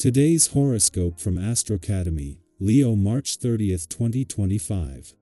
Today's horoscope from Astrocademy, Leo, March 30th, 2025.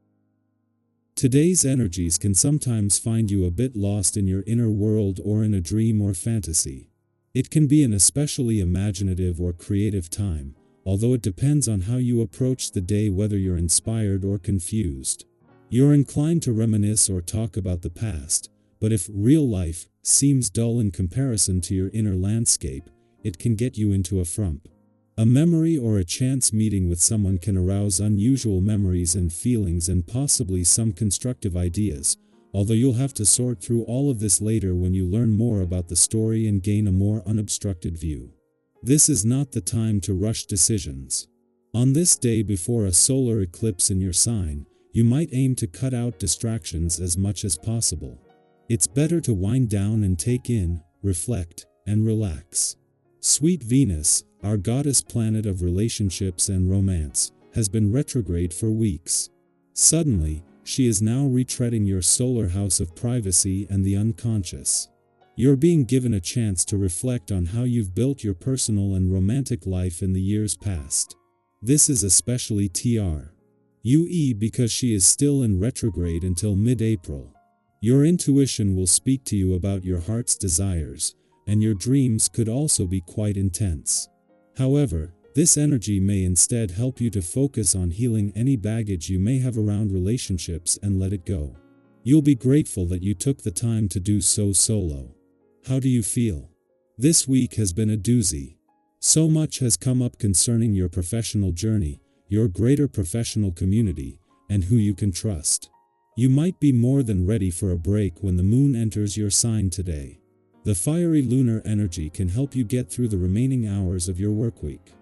Today's energies can sometimes find you a bit lost in your inner world or in a dream or fantasy. It can be an especially imaginative or creative time, although it depends on how you approach the day, whether you're inspired or confused. You're inclined to reminisce or talk about the past, but if real life seems dull in comparison to your inner landscape, it can get you into a frump. A memory or a chance meeting with someone can arouse unusual memories and feelings and possibly some constructive ideas, although you'll have to sort through all of this later when you learn more about the story and gain a more unobstructed view. This is not the time to rush decisions. On this day before a solar eclipse in your sign, you might aim to cut out distractions as much as possible. It's better to wind down and take in, reflect, and relax. Sweet Venus, our goddess planet of relationships and romance, has been retrograde for weeks. Suddenly, she is now retreading your solar house of privacy and the unconscious. You're being given a chance to reflect on how you've built your personal and romantic life in the years past. This is especially true because she is still in retrograde until mid-April. Your intuition will speak to you about your heart's desires, and your dreams could also be quite intense. However, this energy may instead help you to focus on healing any baggage you may have around relationships and let it go. You'll be grateful that you took the time to do so solo. How do you feel? This week has been a doozy. So much has come up concerning your professional journey, your greater professional community, and who you can trust. You might be more than ready for a break when the moon enters your sign today. The fiery lunar energy can help you get through the remaining hours of your workweek.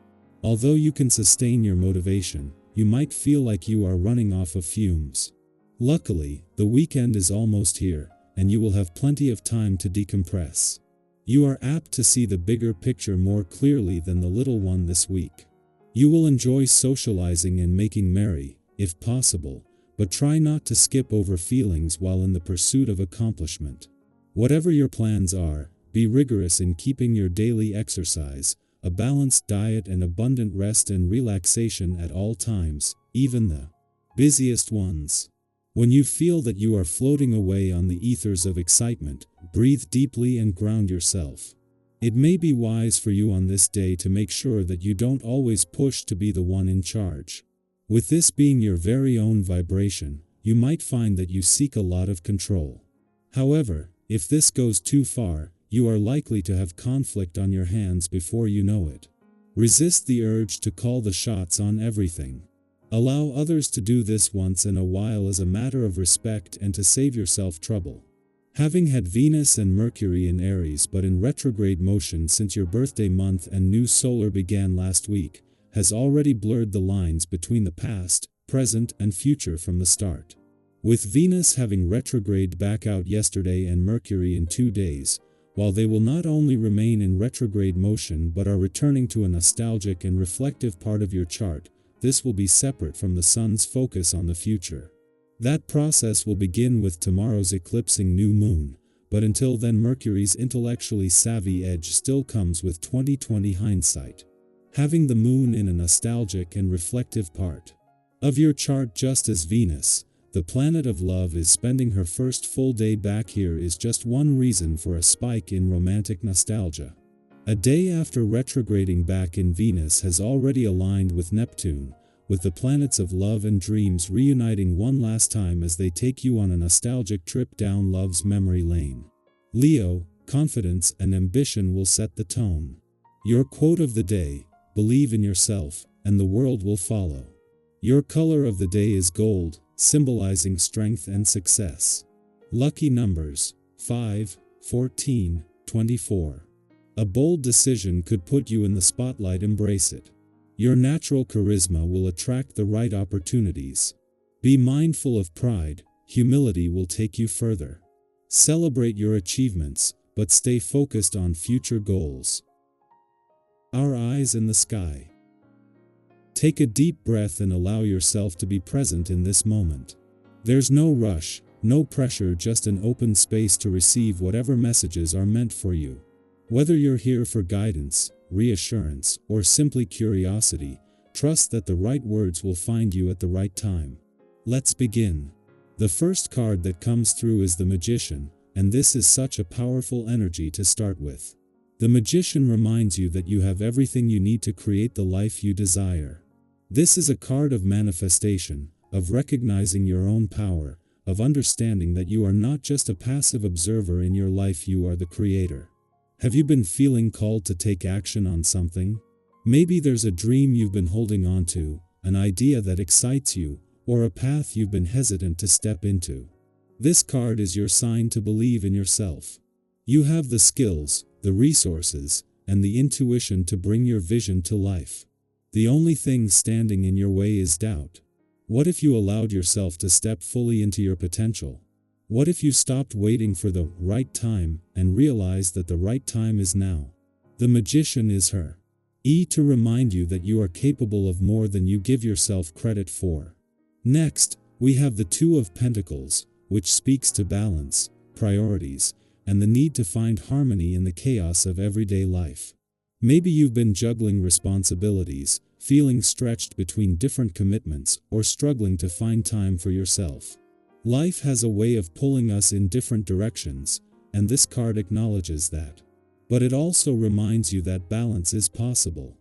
Although you can sustain your motivation, you might feel like you are running off of fumes. Luckily, the weekend is almost here, and you will have plenty of time to decompress. You are apt to see the bigger picture more clearly than the little one this week. You will enjoy socializing and making merry, if possible, but try not to skip over feelings while in the pursuit of accomplishment. Whatever your plans are, be rigorous in keeping your daily exercise, a balanced diet, and abundant rest and relaxation at all times, even the busiest ones. When you feel that you are floating away on the ethers of excitement, breathe deeply and ground yourself. It may be wise for you on this day to make sure that you don't always push to be the one in charge. With this being your very own vibration, you might find that you seek a lot of control. However, if this goes too far, you are likely to have conflict on your hands before you know it. Resist the urge to call the shots on everything. Allow others to do this once in a while as a matter of respect and to save yourself trouble. Having had Venus and Mercury in Aries but in retrograde motion since your birthday month and new solar began last week, has already blurred the lines between the past, present, and future from the start. With Venus having retrograde back out yesterday and Mercury in 2 days, while they will not only remain in retrograde motion but are returning to a nostalgic and reflective part of your chart, this will be separate from the Sun's focus on the future. That process will begin with tomorrow's eclipsing new moon, but until then Mercury's intellectually savvy edge still comes with 20/20 hindsight. Having the moon in a nostalgic and reflective part of your chart just as Venus, the planet of love, is spending her first full day back here is just one reason for a spike in romantic nostalgia. A day after retrograding back in, Venus has already aligned with Neptune, with the planets of love and dreams reuniting one last time as they take you on a nostalgic trip down love's memory lane. Leo, confidence and ambition will set the tone. Your quote of the day: believe in yourself, and the world will follow. Your color of the day is gold, symbolizing strength and success. Lucky numbers: 5, 14, 24. A bold decision could put you in the spotlight. Embrace it. Your natural charisma will attract the right opportunities. Be mindful of pride. Humility will take you further. Celebrate your achievements, but stay focused on future goals. Our eyes in the sky. Take a deep breath and allow yourself to be present in this moment. There's no rush, no pressure, just an open space to receive whatever messages are meant for you. Whether you're here for guidance, reassurance, or simply curiosity, trust that the right words will find you at the right time. Let's begin. The first card that comes through is the Magician, and this is such a powerful energy to start with. The Magician reminds you that you have everything you need to create the life you desire. This is a card of manifestation, of recognizing your own power, of understanding that you are not just a passive observer in your life, you are the creator. Have you been feeling called to take action on something? Maybe there's a dream you've been holding on to, an idea that excites you, or a path you've been hesitant to step into. This card is your sign to believe in yourself. You have the skills, the resources, and the intuition to bring your vision to life. The only thing standing in your way is doubt. What if you allowed yourself to step fully into your potential? What if you stopped waiting for the right time and realized that the right time is now? The Magician is her. To remind you that you are capable of more than you give yourself credit for. Next, we have the Two of Pentacles, which speaks to balance, priorities, and the need to find harmony in the chaos of everyday life. Maybe you've been juggling responsibilities, feeling stretched between different commitments, or struggling to find time for yourself. Life has a way of pulling us in different directions, and this card acknowledges that. But it also reminds you that balance is possible.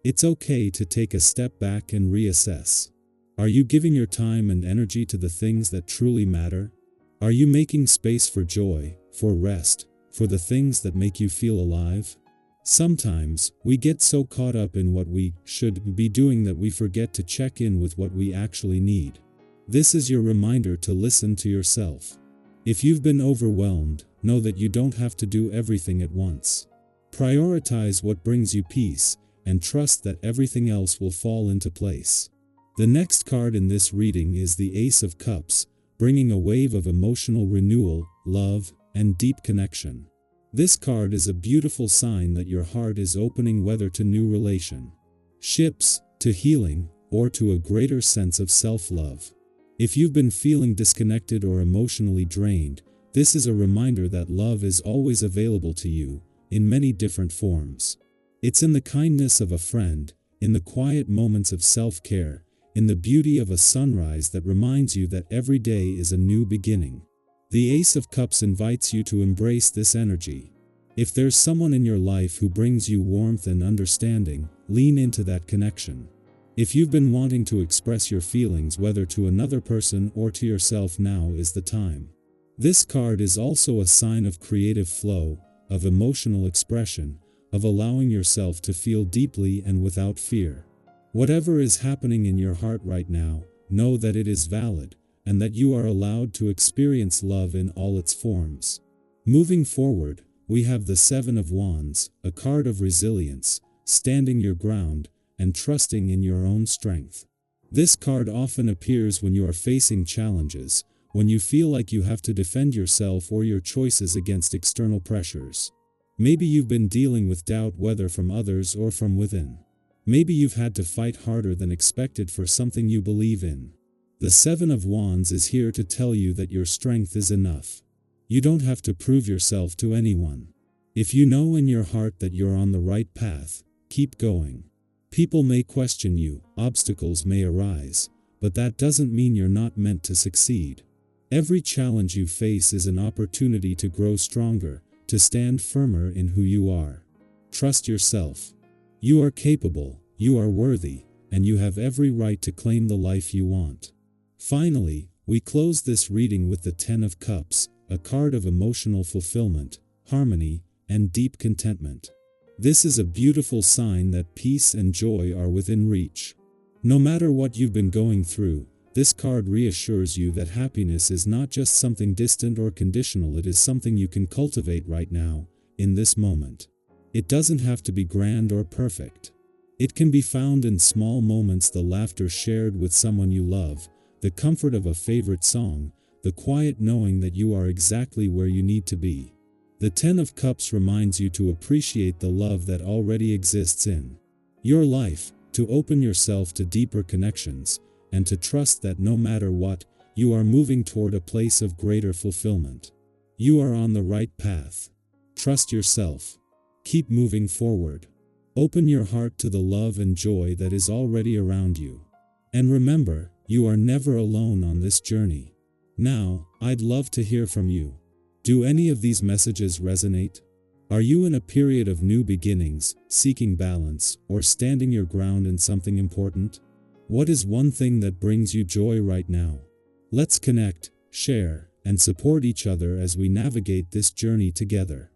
It's okay to take a step back and reassess. Are you giving your time and energy to the things that truly matter? Are you making space for joy, for rest, for the things that make you feel alive? Sometimes, we get so caught up in what we should be doing that we forget to check in with what we actually need. This is your reminder to listen to yourself. If you've been overwhelmed, know that you don't have to do everything at once. Prioritize what brings you peace, and trust that everything else will fall into place. The next card in this reading is the Ace of Cups, bringing a wave of emotional renewal, love, and deep connection. This card is a beautiful sign that your heart is opening, whether to new relationships, to healing, or to a greater sense of self-love. If you've been feeling disconnected or emotionally drained, this is a reminder that love is always available to you, in many different forms. It's in the kindness of a friend, in the quiet moments of self-care, in the beauty of a sunrise that reminds you that every day is a new beginning. The Ace of Cups invites you to embrace this energy. If there's someone in your life who brings you warmth and understanding, lean into that connection. If you've been wanting to express your feelings, whether to another person or to yourself, now is the time. This card is also a sign of creative flow, of emotional expression, of allowing yourself to feel deeply and without fear. Whatever is happening in your heart right now, know that it is valid, and that you are allowed to experience love in all its forms. Moving forward, we have the Seven of Wands, a card of resilience, standing your ground, and trusting in your own strength. This card often appears when you are facing challenges, when you feel like you have to defend yourself or your choices against external pressures. Maybe you've been dealing with doubt, whether from others or from within. Maybe you've had to fight harder than expected for something you believe in. The Seven of Wands is here to tell you that your strength is enough. You don't have to prove yourself to anyone. If you know in your heart that you're on the right path, keep going. People may question you, obstacles may arise, but that doesn't mean you're not meant to succeed. Every challenge you face is an opportunity to grow stronger, to stand firmer in who you are. Trust yourself. You are capable, you are worthy, and you have every right to claim the life you want. Finally, we close this reading with the Ten of Cups, a card of emotional fulfillment, harmony, and deep contentment. This is a beautiful sign that peace and joy are within reach. No matter what you've been going through, this card reassures you that happiness is not just something distant or conditional, it is something you can cultivate right now, in this moment. It doesn't have to be grand or perfect. It can be found in small moments, the laughter shared with someone you love, the comfort of a favorite song, the quiet knowing that you are exactly where you need to be. The Ten of Cups reminds you to appreciate the love that already exists in your life, to open yourself to deeper connections, and to trust that no matter what, you are moving toward a place of greater fulfillment. You are on the right path. Trust yourself. Keep moving forward. Open your heart to the love and joy that is already around you. And remember, you are never alone on this journey. Now, I'd love to hear from you. Do any of these messages resonate? Are you in a period of new beginnings, seeking balance, or standing your ground in something important? What is one thing that brings you joy right now? Let's connect, share, and support each other as we navigate this journey together.